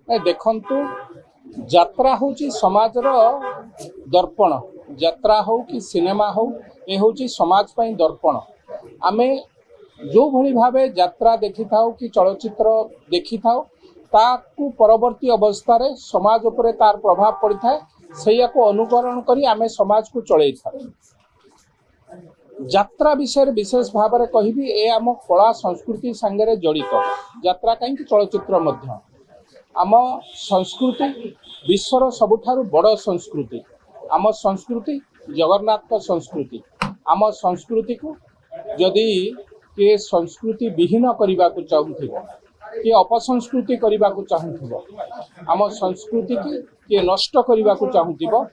देखंतु यात्रा होची समाजर दर्पण। यात्रा हो कि सिनेमा हो ये होची समाज पई दर्पण। आमे जो भली भावे यात्रा देखि थाओ कि चलचित्र देखि थाओ ताकू परवर्ती अवस्था रे समाज उपरे तार प्रभाव पड़ी थाए सेया को अनुकरण करी आमे समाज को चलै था। यात्रा विषय विशेष भाव में कहबी ए आम कला संस्कृति सांगरे जड़ित। यात्रा कहीं चलचित्र मध्य आम संस्कृति विश्वर सबुठारु बड़ संस्कृति। आम संस्कृति जगन्नाथ संस्कृति। आम संस्कृति को जदि किए संस्कृति विहीन करने को चाहूथिबो कि अपसंस्कृति करने को चाहूथिबो आम संस्कृति की किए नष्ट करने को चाहूथिबो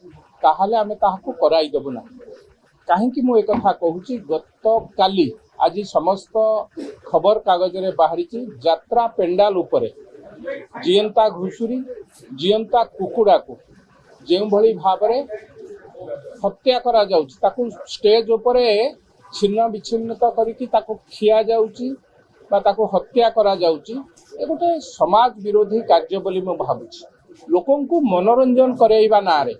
ताहाले आमे ताहाको कराई देबो ना। कहीं मु एक कथा कहूँ गत काली आज समस्त खबर कागज रे बाहरी यात्रा पेंडाल उपरे जीवंता घुषुरी जीवंता कुकुड़ा को जो भली भाव में हत्या करा जाउची ताकू स्टेज उपरे छिन्न विच्छिन्नता करिकी ताकू खिया जाउची बा ताकू हत्या करा जाउची ए गोटे समाज विरोधी कार्य बोली मु भाबुची। लोकन को मनोरंजन करैबा ना रे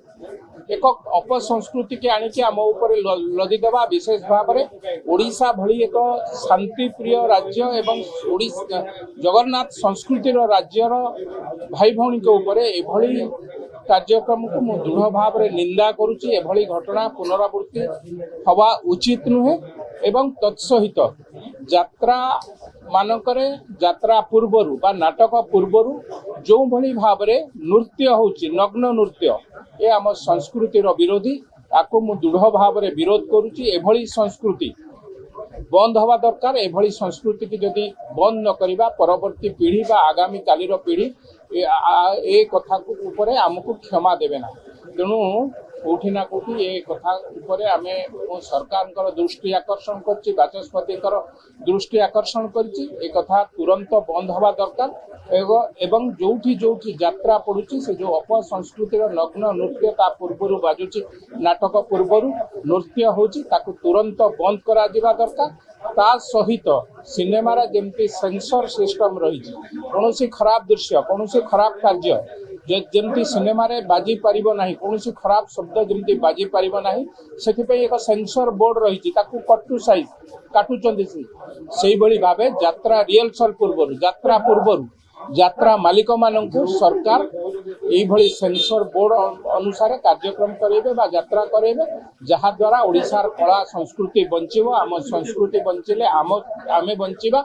एक अपसंस्कृति के आनिकी आम उपर लदी देवा विशेष भाव में ओडिशा भली एक शांति प्रिय राज्य एवं जगन्नाथ संस्कृतिर राज्यर भाई भौणी के ऊपर एभली कार्यक्रम को मु दृढ़ भाव में निंदा करुच्ची। एभली घटना पुनरावृत्ति हवा उचित नुहे एवं तत्सहित यात्रा मानकरे यात्रा पूर्वरु बा नाटक पूर्वरु जो भली भाव में नृत्य होची नग्न नृत्य ये आम संस्कृतिर विरोधी ताको मु दृढ़ भाव में विरोध करुच्ची। एभली संस्कृति बंद हवा दरकार। एभली संस्कृति की जदि बंद न करिबा परवर्ती पीढ़ी बा आगामी कालीर पीढ़ी ए कथा ऊपर आमको क्षमा देवे ना। तेणु कौटी ना कौटी ए कथा ऊपर आमे सरकार दृष्टि आकर्षण करछि बाचस्पति दृष्टि आकर्षण करछि ए कथा तुरंत बंद हवा दरकार। एवं जोठी जोठी यात्रा पड़ुछि से जो अपसंस्कृतिर नग्न नृत्य ता पूर्वरु बाजुछि नाटक पूर्वरु नृत्य होछि ताकू तुरंत बंद करा दिबा दरकार। ता सहित सिनेमा रा जेमती सेंसर सिस्टम रही कौन खराब दृश्य कौन खराब कार्य जमती सिनेमा रे बाजी पारिबो नाही कौन खराब शब्द जमती बाजी पारिबो नाही सेथिपई एक सेंसर बोर्ड रही कटु साइज काटुचंदी से भली भावे यात्रा रिहर्सल पूर्वरु यात्रा पूर्वरु यात्रा मालिक माननकु सरकार एई भली सेंसर बोर्ड अनुसार कार्यक्रम करेबे बा यात्रा करेबे जहा द्वारा ओडिशार कला संस्कृति बंचिबो। आम संस्कृति बंचिले आमे बंचिबा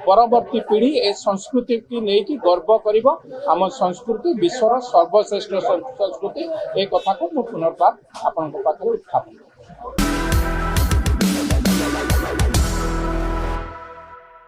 परवर्ती पीढ़ी ए संस्कृति की नेकी गर्व करिबो। आम संस्कृति विश्वर सर्वश्रेष्ठ संस्कृति ए कथा को पुनर्बार आपन पाखरे उत्थापन।